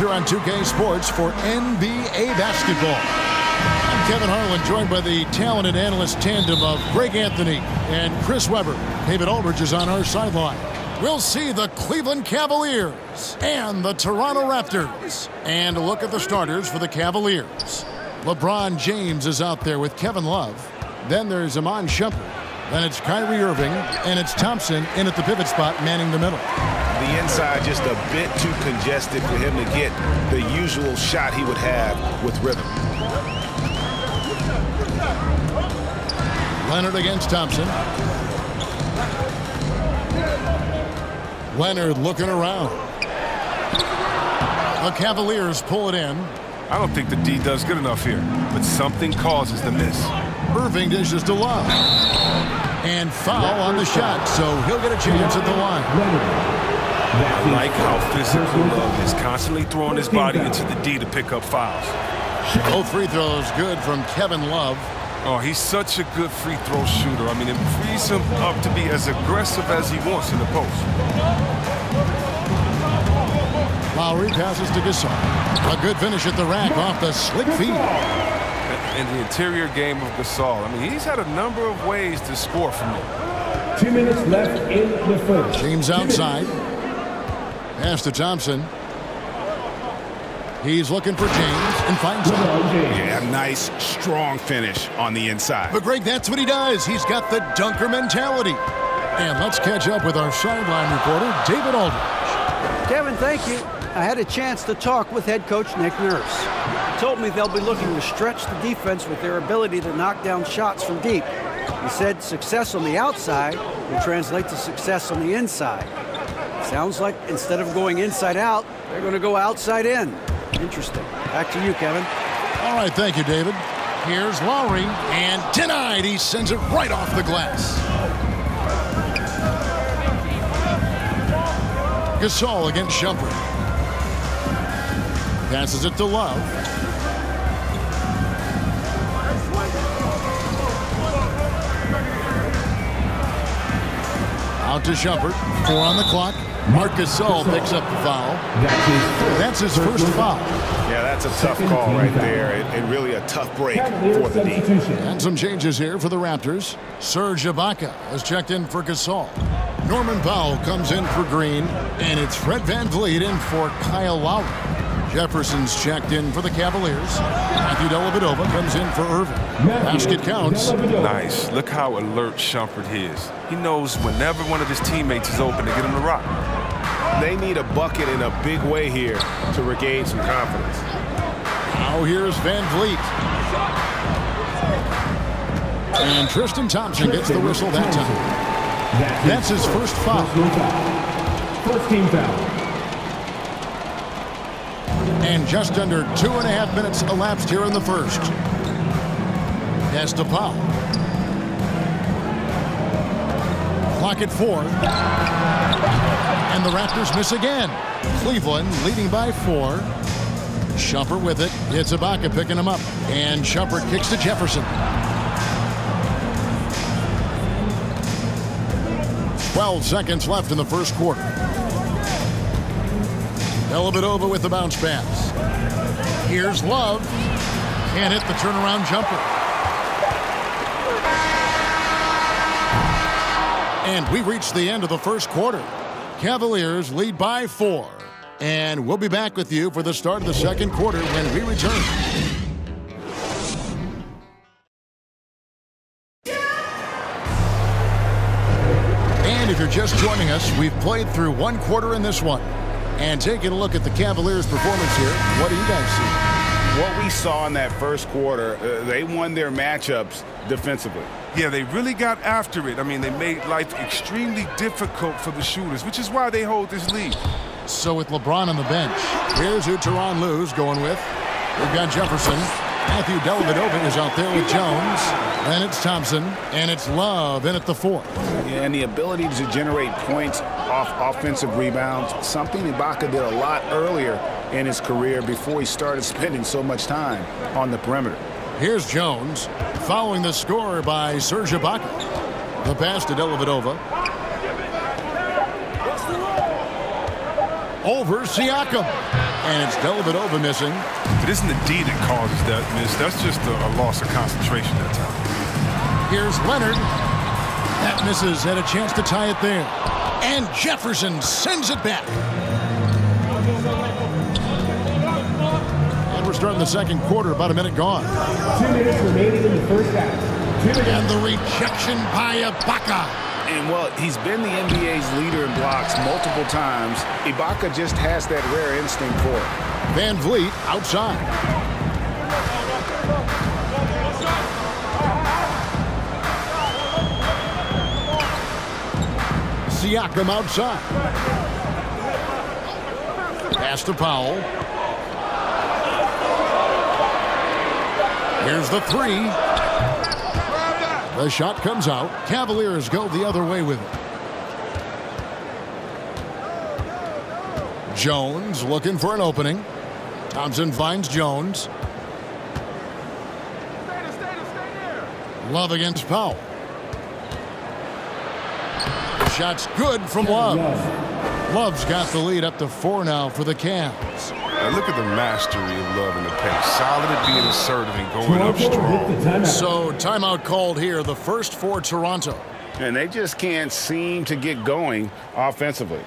Here on 2K Sports for NBA basketball. I'm Kevin Harlan, joined by the talented analyst tandem of Greg Anthony and Chris Webber. David Aldridge is on our sideline. We'll see the Cleveland Cavaliers and the Toronto Raptors. And a look at the starters for the Cavaliers. LeBron James is out there with Kevin Love. Then there's Iman Shumpert. Then it's Kyrie Irving, and it's Thompson in at the pivot spot, manning the middle. The inside just a bit too congested for him to get the usual shot he would have with rhythm. Leonard against Thompson. Leonard looking around. The Cavaliers pull it in. I don't think the D does good enough here, but something causes the miss. Irving dishes to Love. And foul on the shot, so he'll get a chance at the line. I like how physical Love is, constantly throwing his body into the D to pick up fouls. Both free throws good from Kevin Love. Oh, he's such a good free throw shooter. I mean, it frees him up to be as aggressive as he wants in the post. Lowry passes to Gasol. A good finish at the rack off the slick feed. And the interior game of Gasol. I mean, he's had a number of ways to score from it. 2 minutes left in the first. James outside. Pass to Thompson. He's looking for James and finds him. Yeah, nice, strong finish on the inside. But Greg, that's what he does. He's got the dunker mentality. And let's catch up with our sideline reporter, David Aldridge. Kevin, thank you. I had a chance to talk with head coach Nick Nurse. He told me they'll be looking to stretch the defense with their ability to knock down shots from deep. He said success on the outside will translate to success on the inside. Sounds like instead of going inside out, they're going to go outside in. Interesting. Back to you, Kevin. All right, thank you, David. Here's Lowry, and denied. He sends it right off the glass. Gasol against Shumpert. Passes it to Love. Out to Shumpert. 4 on the clock. Marc Gasol picks up the foul. That's his first foul. Yeah, that's a tough call right there. And really a tough break for the D. And some changes here for the Raptors. Serge Ibaka has checked in for Gasol. Norman Powell comes in for Green. And it's Fred VanVleet in for Kyle Lowry. Jefferson's checked in for the Cavaliers. Matthew Dellavedova comes in for Irving. Basket counts. Nice. Look how alert Shumpert is. He knows whenever one of his teammates is open to get him to rock. They need a bucket in a big way here to regain some confidence. Now here's VanVleet. And Tristan Thompson gets the whistle that time. That's his first foul. First team foul. And just under 2.5 minutes elapsed here in the first. Pass to Powell. Clock at 4. And the Raptors miss again. Cleveland leading by 4. Shumpert with it. It's Ibaka picking him up. And Shumpert kicks to Jefferson. 12 seconds left in the first quarter. Dellavedova with the bounce pass. Here's Love. Can't hit the turnaround jumper. And we reached the end of the first quarter. Cavaliers lead by 4. And we'll be back with you for the start of the second quarter when we return. And if you're just joining us, we've played through one quarter in this one. And taking a look at the Cavaliers' performance here, what do you guys see? What we saw in that first quarter, they won their matchups defensively. Yeah, they really got after it. I mean, they made life extremely difficult for the shooters, which is why they hold this lead. So with LeBron on the bench, here's who Tyronn Lue's going with. We've got Jefferson. Matthew Dellavedova is out there with Jones. Then it's Thompson, and it's Love in at the 4th. Yeah, and the ability to generate points off offensive rebounds, something Ibaka did a lot earlier in his career before he started spending so much time on the perimeter. Here's Jones, following the score by Serge Ibaka. The pass to Dellavedova. over Siakam. And it's Dellavedova missing. It isn't the D that causes that miss. That's just a loss of concentration at times. Here's Leonard. That misses. Had a chance to tie it there. And Jefferson sends it back. And we're starting the second quarter. About a minute gone. 2 minutes remaining in the first half. 2 minutes. And the rejection by Ibaka. And, well, he's been the NBA's leader in blocks multiple times. Ibaka just has that rare instinct for it. Van Vliet outside. Siakam outside. Pass to Powell. Here's the three. The shot comes out. Cavaliers go the other way with it. Jones looking for an opening. Thompson finds Jones. Love against Powell. Shot's good from Love. Love's got the lead up to 4 now for the Cavs. Now look at the mastery of Love in the paint. Solid at being assertive and going up strong. So timeout called here, the first for Toronto. And they just can't seem to get going offensively.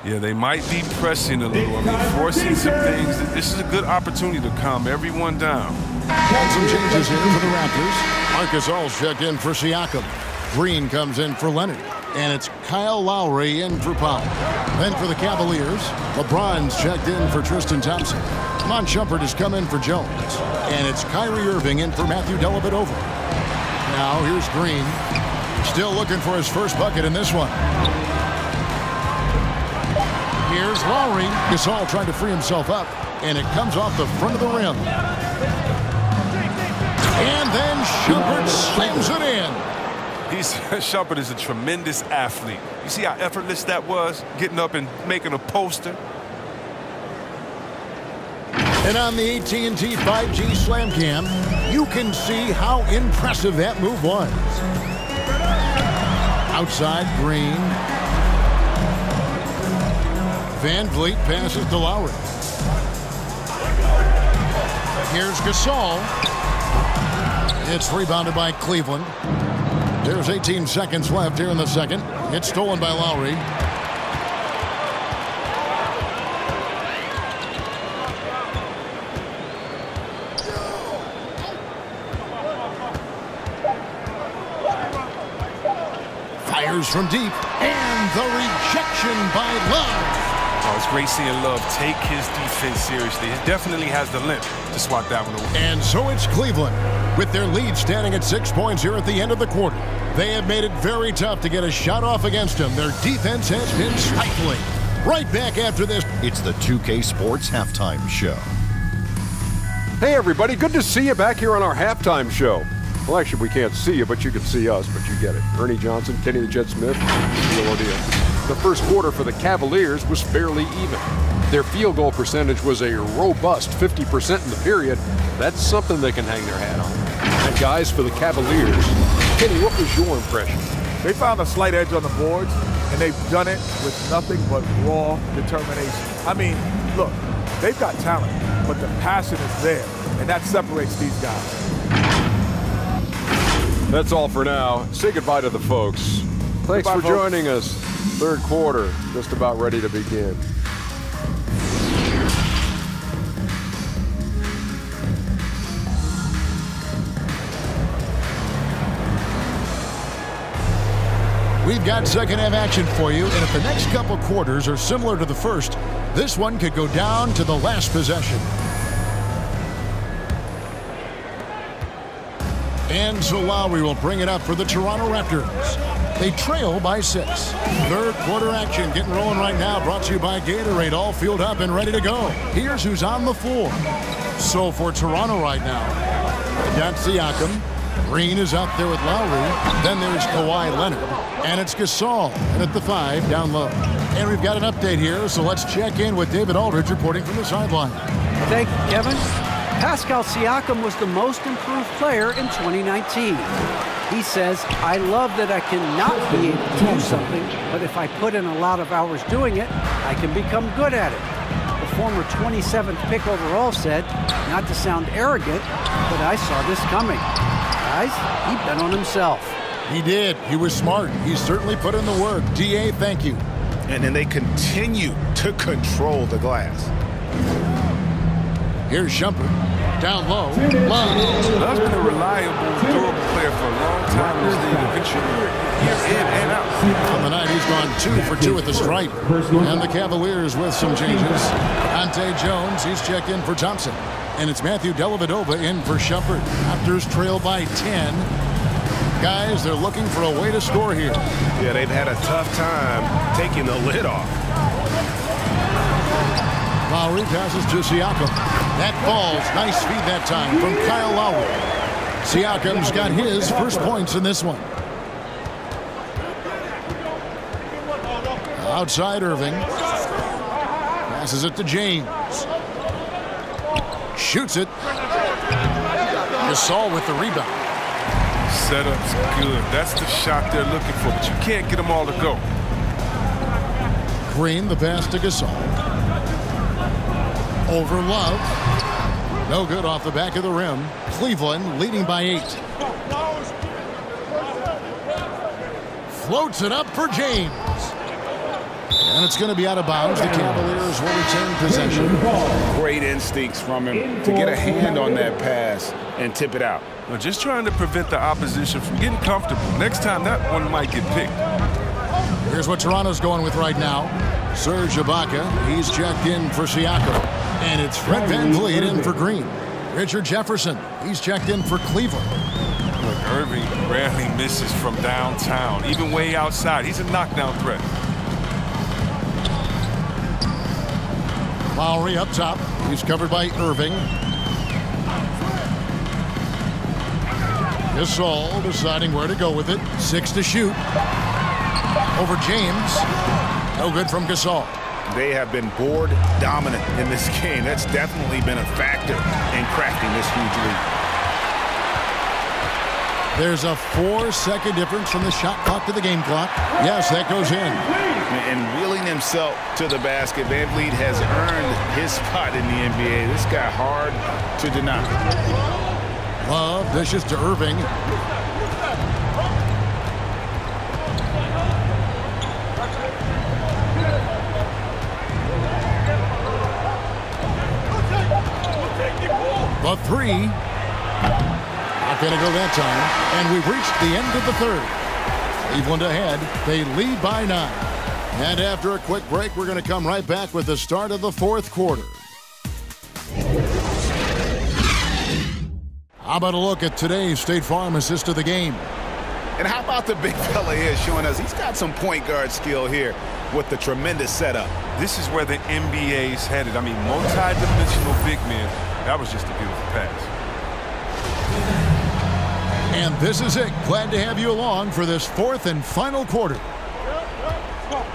Yeah, they might be pressing a little. I mean, forcing some things. This is a good opportunity to calm everyone down. And some changes here for the Raptors. Marcus All's checked in for Siakam. Green comes in for Leonard. And it's Kyle Lowry in for Powell. Then for the Cavaliers, LeBron's checked in for Tristan Thompson. Mon Shumpert has come in for Jones. And it's Kyrie Irving in for Matthew Dellavedova. Now here's Green. Still looking for his first bucket in this one. Here's Lowry. Gasol trying to free himself up. And it comes off the front of the rim. And then Shumpert slams it in. Shumpert is a tremendous athlete. You see how effortless that was? Getting up and making a poster. And on the AT&T 5G Slam Cam, you can see how impressive that move was. Outside, Green. Van Vliet passes to Lowry. Here's Gasol. It's rebounded by Cleveland. There's 18 seconds left here in the second. It's stolen by Lowry. Fires from deep. And the rejection by Love. Oh, it's great seeing Love take his defense seriously. He definitely has the limp to swat that one away. And so it's Cleveland. With their lead standing at 6 points here at the end of the quarter. They have made it very tough to get a shot off against them. Their defense has been stifling. Right back after this. It's the 2K Sports Halftime Show. Hey, everybody. Good to see you back here on our halftime show. Well, actually, we can't see you, but you can see us, but you get it. Ernie Johnson, Kenny the Jet Smith, Real Ordeal. The first quarter for the Cavaliers was fairly even. Their field goal percentage was a robust 50% in the period. That's something they can hang their hat on. And guys, for the Cavaliers, Kenny, what was your impression? They found a slight edge on the boards, and they've done it with nothing but raw determination. I mean, look, they've got talent, but the passion is there, and that separates these guys. That's all for now. Say goodbye to the folks. Thanks for joining us. Third quarter, just about ready to begin. We've got second half action for you, and if the next couple quarters are similar to the first, this one could go down to the last possession. And so Lowry will bring it up for the Toronto Raptors. They trail by 6. Third quarter action getting rolling right now, brought to you by Gatorade, all fueled up and ready to go. Here's who's on the floor. So for Toronto right now, they got Siakam. Green is out there with Lowry. Then there's Kawhi Leonard. And it's Gasol. And at the 5, down low. And we've got an update here, so let's check in with David Aldridge reporting from the sideline. Thank you, Kevin. Pascal Siakam was the most improved player in 2019. He says, I love that I cannot be able to do something, but if I put in a lot of hours doing it, I can become good at it. The former 27th pick overall said, not to sound arrogant, but I saw this coming. Guys, he bet on himself. He did. He was smart. He certainly put in the work. D.A., thank you. And then they continue to control the glass. Here's Shumpert. Down low. Love. Love's been a reliable, durable player for a long time in this league. A contributor year in and out. On the night, he's gone 2 for 2 at the stripe. And the Cavaliers with some changes. Ante Jones, he's checked in for Thompson. And it's Matthew Dellavedova in for Shumpert. Raptors trail by 10. Guys, they're looking for a way to score here. Yeah, they've had a tough time taking the lid off. Lowry passes to Siakam. That falls. Nice feed that time from Kyle Lowry. Siakam's got his first points in this one. Outside Irving. Passes it to James. Shoots it. Gasol with the rebound. Setup's good. That's the shot they're looking for, but you can't get them all to go. Green, the pass to Gasol. Over Love. No good off the back of the rim. Cleveland leading by 8. Floats it up for James. And it's going to be out of bounds. The Cavaliers will retain possession. Great instincts from him to get a hand on that pass and tip it out. Well, just trying to prevent the opposition from getting comfortable. Next time, that one might get picked. Here's what Toronto's going with right now. Serge Ibaka, he's checked in for Siakam. And it's Fred VanVleet in for Green. Richard Jefferson, he's checked in for Cleveland. Look, Irving rarely misses from downtown, even way outside. He's a knockdown threat. Lowry up top. He's covered by Irving. Gasol deciding where to go with it. 6 to shoot. Over James. No good from Gasol. They have been board dominant in this game. That's definitely been a factor in crafting this huge lead. There's a 4-second difference from the shot clock to the game clock. Yes, that goes in. And wheeling himself to the basket, VanVleet has earned his spot in the NBA. This guy hard to deny. Love dishes to Irving. The 3. Not going to go that time. And we've reached the end of the third. Cleveland ahead. They lead by 9. And after a quick break, we're going to come right back with the start of the fourth quarter. How about a look at today's State Farm assist of the game? And how about the big fella here showing us he's got some point guard skill here with the tremendous setup. This is where the NBA's headed. I mean, multi-dimensional big men. That was just a beautiful pass. And this is it. Glad to have you along for this fourth and final quarter.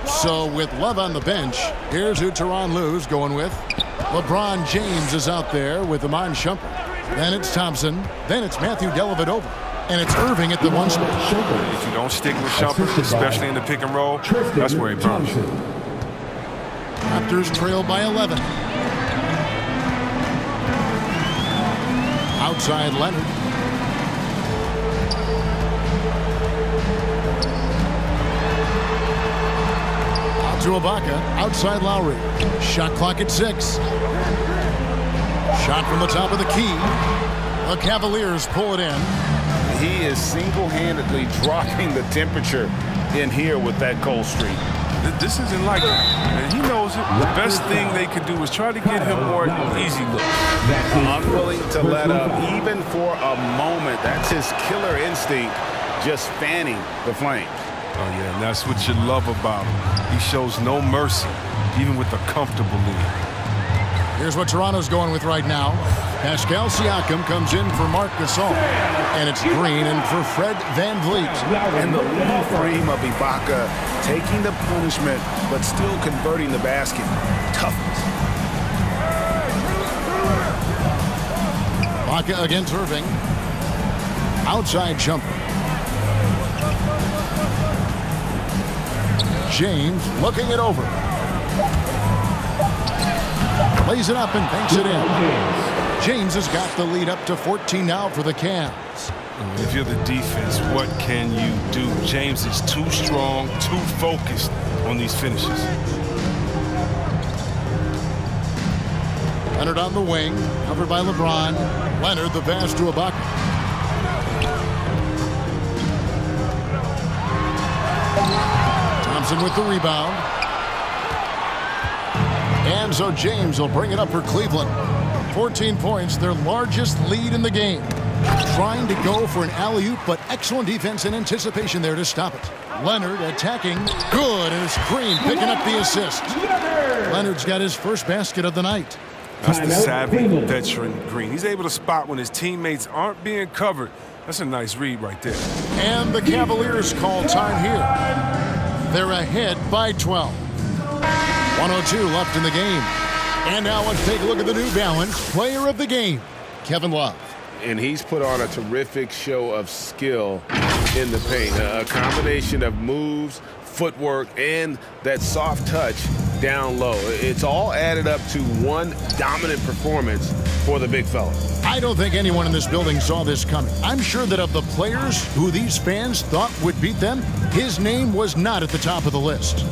So with Love on the bench, here's who Tyronn Lue's going with. LeBron James is out there with Iman Shumpert. Then it's Thompson. Then it's Matthew Dellavedova. And it's Irving at the 1 spot. If you don't stick with Shumpert, especially in the pick and roll, that's where he burns. Raptors trail by 11. Outside Leonard. Out to Ibaka. Outside Lowry. Shot clock at 6. Shot from the top of the key. The Cavaliers pull it in. He is single-handedly dropping the temperature in here with that cold streak. This isn't like it, and he knows it. The best thing they could do is try to get him more easy looks. Unwilling to let up even for a moment. That's his killer instinct, just fanning the flames. Oh, yeah, and that's what you love about him. He shows no mercy, even with a comfortable lead. Here's what Toronto's going with right now. Pascal Siakam comes in for Marc Gasol. And it's Green in for Fred VanVleet. And the long frame of Ibaka taking the punishment, but still converting the basket. Toughness. Ibaka against Irving. Outside jumper. James looking it over. Lays it up and banks it in. James has got the lead up to 14 now for the Cavs. If you're the defense, what can you do? James is too strong, too focused on these finishes. Leonard on the wing, covered by LeBron. Leonard the pass to Ibaka. Thompson with the rebound. And so James will bring it up for Cleveland. 14 points, their largest lead in the game. Trying to go for an alley-oop, but excellent defense and anticipation there to stop it. Leonard attacking. Good, and it's Green picking up the assist. Leonard's got his first basket of the night. That's the savvy veteran Green. He's able to spot when his teammates aren't being covered. That's a nice read right there. And the Cavaliers call time here. They're ahead by 12. 102 left in the game. And now let's take a look at the New Balance player of the game, Kevin Love. And he's put on a terrific show of skill in the paint. A combination of moves, footwork, and that soft touch down low. It's all added up to one dominant performance for the big fella. I don't think anyone in this building saw this coming. I'm sure that of the players who these fans thought would beat them, his name was not at the top of the list.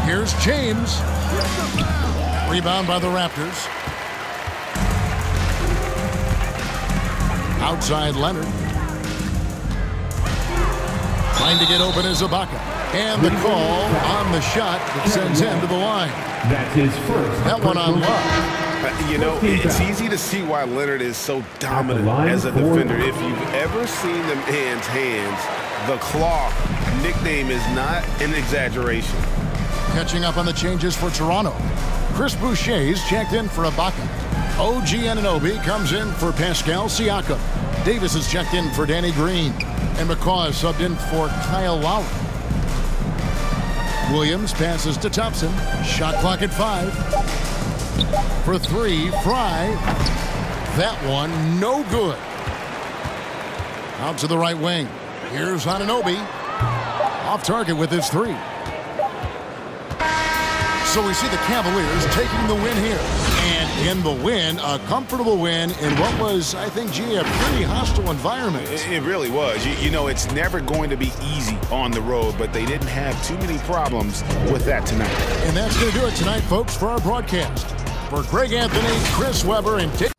Here's James. Rebound by the Raptors. Outside Leonard. Trying to get open is Ibaka. And the call on the shot that sends him to the line. That's his first. That one on Love. You know, it's easy to see why Leonard is so dominant as a defender. If you've ever seen the man's hands, the claw nickname is not an exaggeration. Catching up on the changes for Toronto. Chris Boucher's checked in for Ibaka. OG Anunoby comes in for Pascal Siakam. Davis is checked in for Danny Green. And McCaw is subbed in for Kyle Lowry. Williams passes to Thompson. Shot clock at 5. For 3, Fry. That one, no good. Out to the right wing. Here's Anunoby. Off target with his 3. So we see the Cavaliers taking the win here. And in the win, a comfortable win in what was, I think, G, a pretty hostile environment. It really was. You know, it's never going to be easy on the road, but they didn't have too many problems with that tonight. And that's going to do it tonight, folks, for our broadcast. For Greg Anthony, Chris Webber, and Dick.